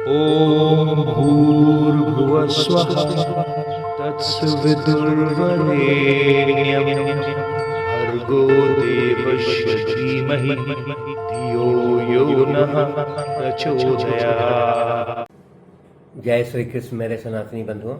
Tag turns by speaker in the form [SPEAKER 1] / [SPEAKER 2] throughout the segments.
[SPEAKER 1] ॐ भूर्भुवः स्वः तत्सवितुर्वरेण्यं भर्गो देवस्य धीमहि धियो यो नः प्रचोदयात्।
[SPEAKER 2] जय श्री कृष्ण मेरे सनातनी बंधुओं।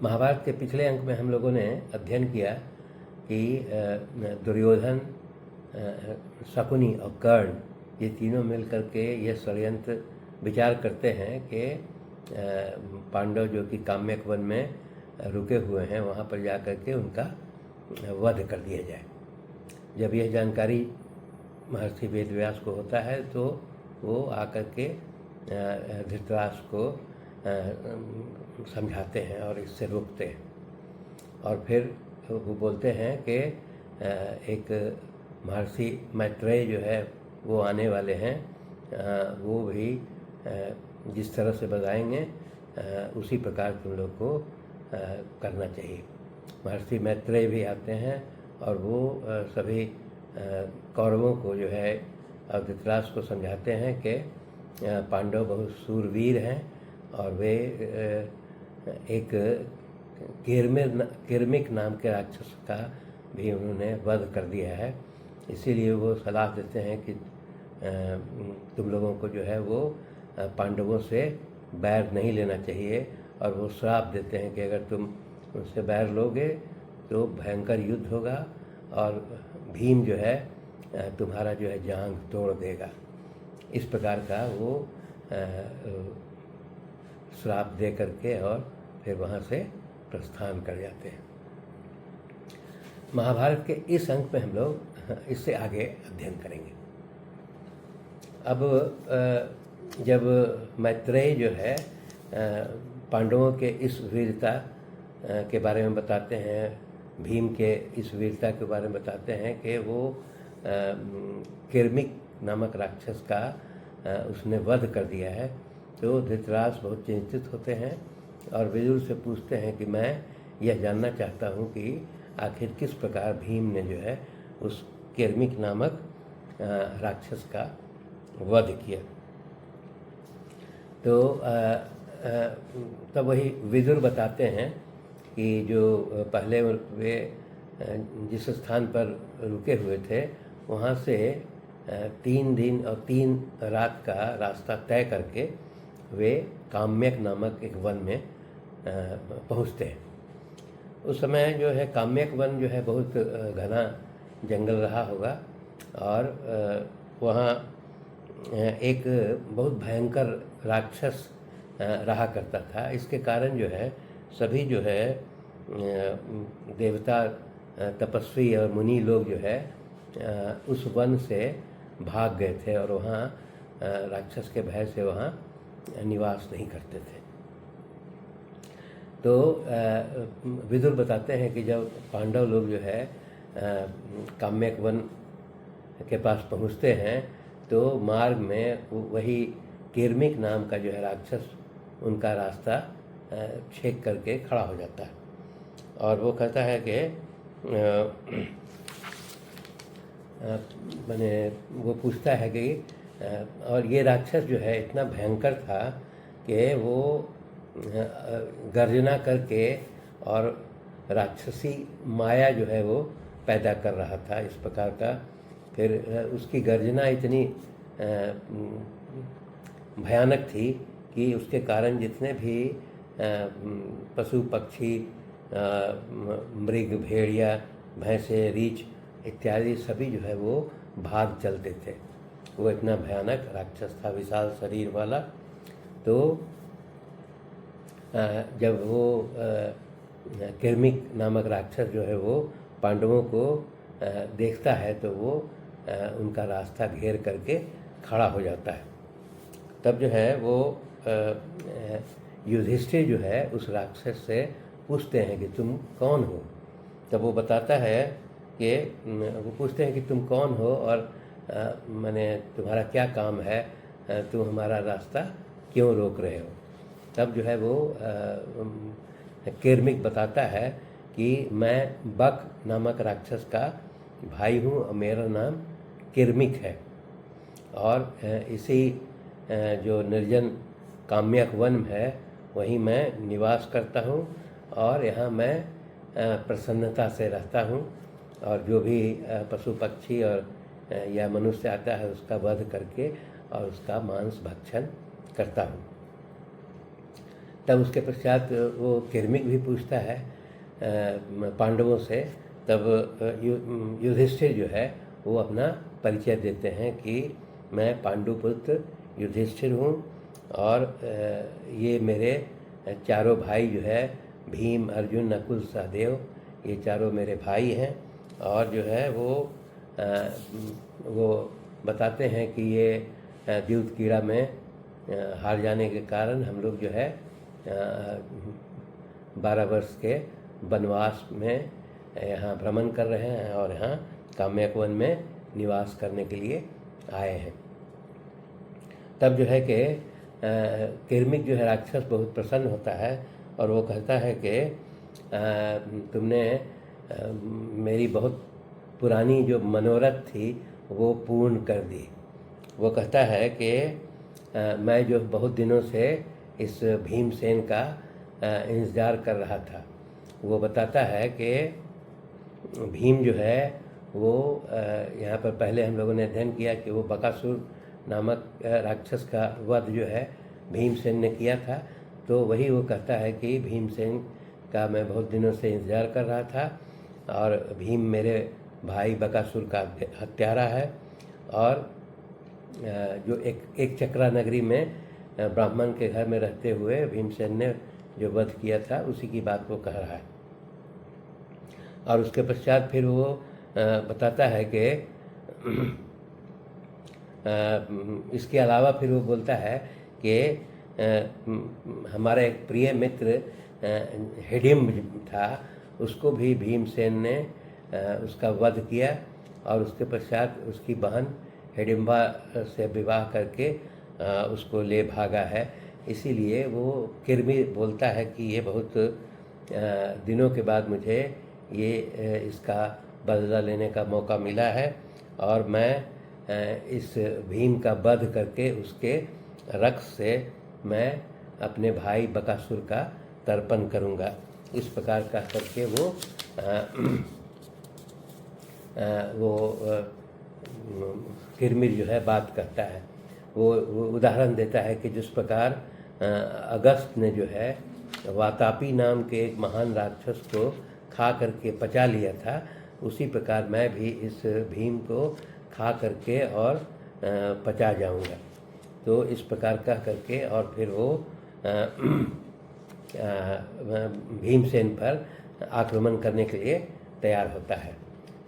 [SPEAKER 2] महाभारत के पिछले अंक में हम लोगों ने अध्ययन किया कि दुर्योधन, शकुनी और कर्ण ये तीनों मिलकर के ये षड्यंत्र विचार करते हैं कि पांडव जो कि काम्यक वन में रुके हुए हैं वहाँ पर जा कर के उनका वध कर दिया जाए। जब यह जानकारी महर्षि वेदव्यास को होता है तो वो आकर के धृतराष्ट्र को समझाते हैं और इससे रोकते हैं। और फिर वो बोलते हैं कि एक महर्षि मैत्रेय जो है वो आने वाले हैं, वो भी जिस तरह से बताएंगे उसी प्रकार तुम लोग को करना चाहिए। महर्षि मैत्रेय भी आते हैं और वो सभी कौरवों को जो है और धृतराष्ट्र को समझाते हैं कि पांडव बहुत शूरवीर हैं और वे एक किरमिक नाम के राक्षस का भी उन्होंने वध कर दिया है। इसीलिए वो सलाह देते हैं कि तुम लोगों को जो है वो पांडवों से बैर नहीं लेना चाहिए, और वो श्राप देते हैं कि अगर तुम उनसे बैर लोगे तो भयंकर युद्ध होगा और भीम जो है तुम्हारा जो है जांघ तोड़ देगा। इस प्रकार का वो श्राप दे करके और फिर वहाँ से प्रस्थान कर जाते हैं। महाभारत के इस अंक में हम लोग इससे आगे अध्ययन करेंगे। अब जब मैत्रेय जो है पांडवों के इस वीरता के बारे में बताते हैं, भीम के इस वीरता के बारे में बताते हैं कि वो किरमिक नामक राक्षस का उसने वध कर दिया है, तो धृतराष्ट्र बहुत चिंतित होते हैं और विदुर से पूछते हैं कि मैं यह जानना चाहता हूँ कि आखिर किस प्रकार भीम ने जो है उस किरमिक नामक राक्षस का वध किया। तो तब वही विदुर बताते हैं कि जो पहले वे जिस स्थान पर रुके हुए थे वहाँ से 3 दिन और 3 रात का रास्ता तय करके वे काम्यक नामक एक वन में पहुँचते हैं। उस समय जो है काम्यक वन जो है बहुत घना जंगल रहा होगा और वहाँ एक बहुत भयंकर राक्षस रहा करता था। इसके कारण जो है सभी जो है देवता, तपस्वी और मुनि लोग जो है उस वन से भाग गए थे और वहाँ राक्षस के भय से वहाँ निवास नहीं करते थे। तो विदुर बताते हैं कि जब पांडव लोग जो है काम्यक वन के पास पहुँचते हैं तो मार्ग में वही किरमिक नाम का जो है राक्षस उनका रास्ता छेक करके खड़ा हो जाता है और वो कहता है कि मैंने वो पूछता है कि और ये राक्षस जो है इतना भयंकर था कि वो गर्जना करके और राक्षसी माया जो है वो पैदा कर रहा था इस प्रकार का। फिर उसकी गर्जना इतनी भयानक थी कि उसके कारण जितने भी पशु पक्षी, मृग, भेड़िया, भैंसे, रीछ इत्यादि सभी जो है वो भाग चलते थे। वो इतना भयानक राक्षस था, विशाल शरीर वाला। तो जब वो किरमिक नामक राक्षस जो है वो पांडवों को देखता है तो वो उनका रास्ता घेर करके खड़ा हो जाता है। तब जो है वो युधिष्ठिर जो है उस राक्षस से पूछते हैं कि तुम कौन हो। तब वो बताता है कि वो पूछते हैं कि तुम कौन हो और मैंने तुम्हारा क्या काम है, तुम हमारा रास्ता क्यों रोक रहे हो। तब जो है वो किरमिक बताता है कि मैं बक नामक राक्षस का भाई हूँ और मेरा नाम किरमिक है और इसी जो निर्जन काम्यक वन है वहीं मैं निवास करता हूँ और यहाँ मैं प्रसन्नता से रहता हूँ और जो भी पशु पक्षी और या मनुष्य आता है उसका वध करके और उसका मांस भक्षण करता हूँ। तब उसके पश्चात वो किरमिक भी पूछता है पांडवों से। तब युधिष्ठिर जो है वो अपना परिचय देते हैं कि मैं पांडुपुत्र युधिष्ठिर हूँ और ये मेरे चारों भाई जो है भीम, अर्जुन, नकुल, सहदेव, ये चारों मेरे भाई हैं। और जो है वो बताते हैं कि ये द्यूत कीड़ा में हार जाने के कारण हम लोग जो है 12 वर्ष के वनवास में यहाँ भ्रमण कर रहे हैं और यहाँ काम्यक वन में निवास करने के लिए आए हैं। तब जो है कि किरमिक जो है राक्षस बहुत प्रसन्न होता है और वो कहता है कि तुमने मेरी बहुत पुरानी जो मनोरथ थी वो पूर्ण कर दी। वो कहता है कि मैं जो बहुत दिनों से इस भीमसेन का इंतज़ार कर रहा था। वो बताता है कि भीम जो है वो यहाँ पर पहले हम लोगों ने अध्ययन किया कि वो बकासुर नामक राक्षस का वध जो है भीमसेन ने किया था। तो वही वो कहता है कि भीमसेन का मैं बहुत दिनों से इंतज़ार कर रहा था और भीम मेरे भाई बकासुर का हत्यारा है। और जो एक चक्रा नगरी में ब्राह्मण के घर में रहते हुए भीमसेन ने जो वध किया था उसी की बात वो कह रहा है। और उसके पश्चात फिर वो बताता है कि इसके अलावा फिर वो बोलता है कि हमारा एक प्रिय मित्र हिडिम्ब था, उसको भी भीमसेन ने उसका वध किया और उसके पश्चात उसकी बहन हिडिम्बा से विवाह करके उसको ले भागा है। इसीलिए वो किरमी बोलता है कि ये बहुत दिनों के बाद मुझे ये इसका बदला लेने का मौका मिला है और मैं इस भीम का वध करके उसके रक्त से मैं अपने भाई बकासुर का तर्पण करूँगा। इस प्रकार का करके वो किरमिर जो है बात करता है। वो उदाहरण देता है कि जिस प्रकार अगस्त ने जो है वातापी नाम के एक महान राक्षस को खा करके पचा लिया था, उसी प्रकार मैं भी इस भीम को खा करके और पचा जाऊंगा। तो इस प्रकार का करके और फिर वो भीमसेन पर आक्रमण करने के लिए तैयार होता है।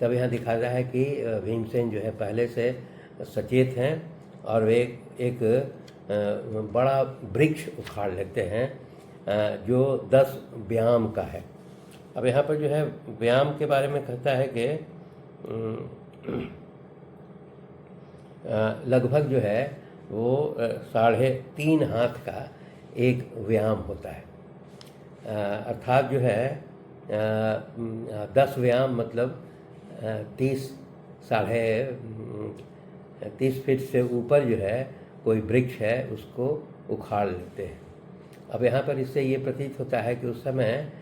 [SPEAKER 2] तब यहाँ दिखा रहा है कि भीमसेन जो है पहले से सचेत हैं और वे एक बड़ा वृक्ष उखाड़ लेते हैं जो 10 व्याम का है। अब यहाँ पर जो है व्याम के बारे में कहता है कि लगभग जो है वो 3.5 हाथ का एक व्याम होता है। अर्थात जो है 10 व्याम मतलब 30 फीट से ऊपर जो है कोई वृक्ष है उसको उखाड़ लेते हैं। अब यहाँ पर इससे ये प्रतीत होता है कि उस समय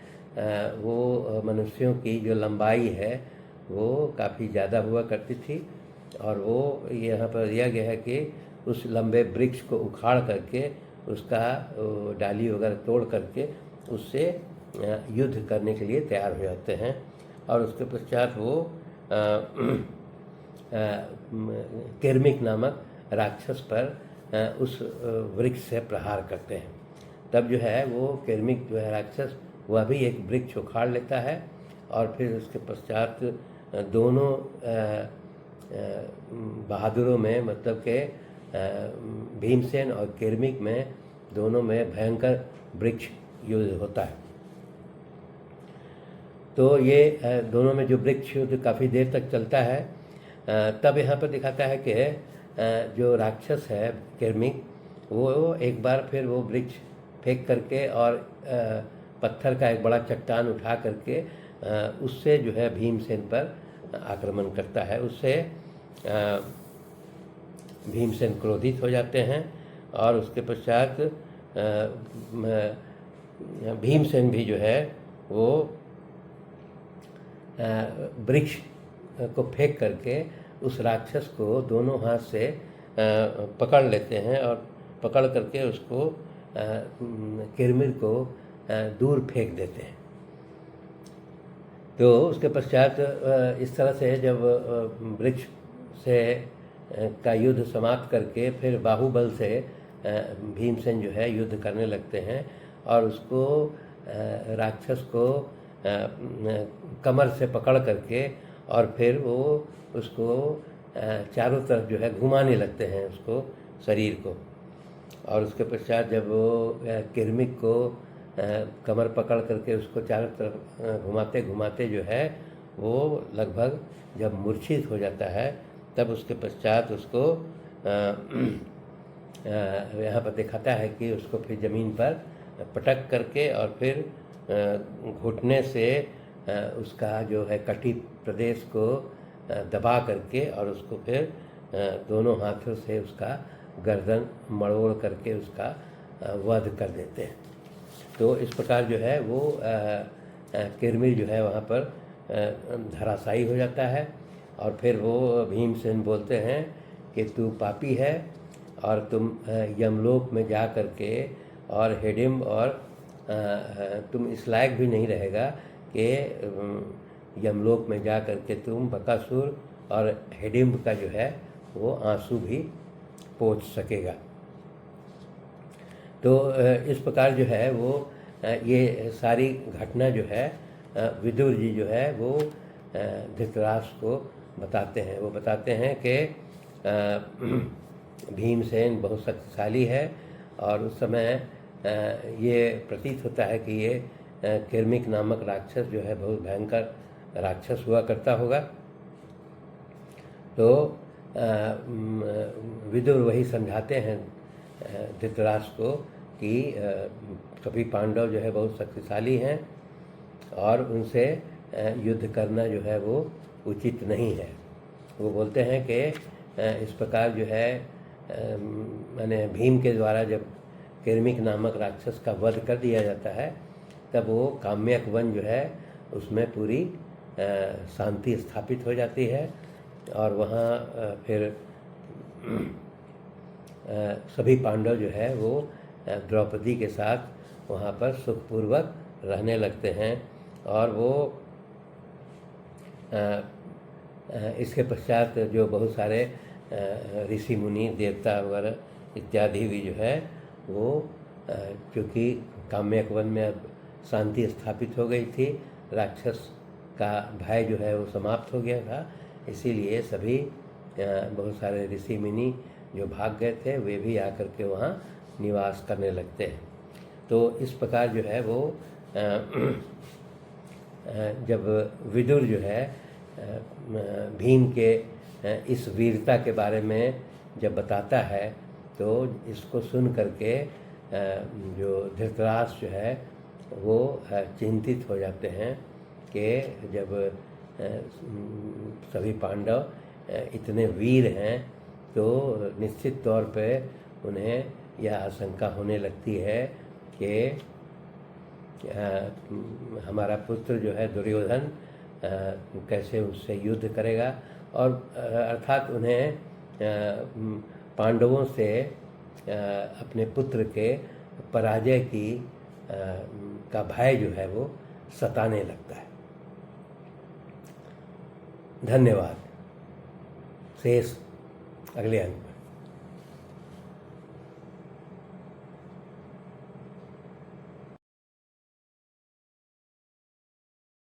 [SPEAKER 2] वो मनुष्यों की जो लंबाई है वो काफ़ी ज़्यादा हुआ करती थी और वो यहाँ पर दिया गया है कि उस लंबे वृक्ष को उखाड़ करके उसका डाली वगैरह तोड़ करके उससे युद्ध करने के लिए तैयार हो जाते हैं। और उसके पश्चात वो किरमिक नामक राक्षस पर उस वृक्ष से प्रहार करते हैं। तब जो है वो किरमिक जो है राक्षस वह भी एक वृक्ष उखाड़ लेता है और फिर उसके पश्चात दोनों बहादुरों में मतलब के भीमसेन और किरमिक में दोनों में भयंकर वृक्ष युद्ध होता है। तो ये दोनों में जो वृक्ष युद्ध काफ़ी देर तक चलता है। तब यहाँ पर दिखाता है कि जो राक्षस है किरमिक वो एक बार फिर वो वृक्ष फेंक करके और पत्थर का एक बड़ा चट्टान उठा करके उससे जो है भीमसेन पर आक्रमण करता है। उससे भीमसेन क्रोधित हो जाते हैं और उसके पश्चात भीमसेन भी जो है वो वृक्ष को फेंक करके उस राक्षस को दोनों हाथ से पकड़ लेते हैं और पकड़ करके उसको किरमिर को दूर फेंक देते हैं। तो उसके पश्चात इस तरह से जब वृक्ष से का युद्ध समाप्त करके फिर बाहुबल से भीमसेन जो है युद्ध करने लगते हैं और उसको राक्षस को कमर से पकड़ करके और फिर वो उसको चारों तरफ जो है घुमाने लगते हैं उसको शरीर को। और उसके पश्चात जब वो किरमिक को कमर पकड़ करके उसको चारों तरफ घुमाते घुमाते जो है वो लगभग जब मूर्छित हो जाता है तब उसके पश्चात उसको यहाँ पर दिखाता है कि उसको फिर ज़मीन पर पटक करके और फिर घुटने से उसका जो है कटी प्रदेश को दबा करके और उसको फिर दोनों हाथों से उसका गर्दन मड़ोड़ करके उसका वध कर देते हैं। तो इस प्रकार जो है वो किरमिर जो है वहाँ पर धराशायी हो जाता है और फिर वो भीमसेन बोलते हैं कि तू पापी है और तुम यमलोक में जा करके और हिडिम्ब और तुम इस लायक भी नहीं रहेगा कि यमलोक में जा करके तुम बकासुर और हिडिम्ब का जो है वो आंसू भी पोंछ सकेगा। तो इस प्रकार जो है वो ये सारी घटना जो है विदुर जी जो है वो धृतराष्ट्र को बताते हैं। वो बताते हैं कि भीमसेन बहुत शक्तिशाली है और उस समय ये प्रतीत होता है कि ये किरमिक नामक राक्षस जो है बहुत भयंकर राक्षस हुआ करता होगा। तो विदुर वही समझाते हैं धृतराष्ट्र को कि सभी पांडव जो है बहुत शक्तिशाली हैं और उनसे युद्ध करना जो है वो उचित नहीं है। वो बोलते हैं कि इस प्रकार जो है माने भीम के द्वारा जब किरमिक नामक राक्षस का वध कर दिया जाता है तब वो काम्यक वन जो है उसमें पूरी शांति स्थापित हो जाती है और वहाँ फिर सभी पांडव जो है वो द्रौपदी के साथ वहाँ पर सुखपूर्वक रहने लगते हैं। और वो इसके पश्चात जो बहुत सारे ऋषि मुनि देवता वगैरह इत्यादि भी जो है वो क्योंकि काम्यक वन में अब शांति स्थापित हो गई थी, राक्षस का भय जो है वो समाप्त हो गया था, इसीलिए सभी बहुत सारे ऋषि मुनि जो भाग गए थे वे भी आकर के वहाँ निवास करने लगते हैं। तो इस प्रकार जो है वो जब विदुर जो है भीम के इस वीरता के बारे में जब बताता है तो इसको सुन करके जो धृतराष्ट्र जो है वो चिंतित हो जाते हैं कि जब सभी पांडव इतने वीर हैं तो निश्चित तौर पे उन्हें यह आशंका होने लगती है कि हमारा पुत्र जो है दुर्योधन कैसे उससे युद्ध करेगा और अर्थात उन्हें पांडवों से अपने पुत्र के पराजय की का भय जो है वो सताने लगता है। धन्यवाद। शेष अगले अंक।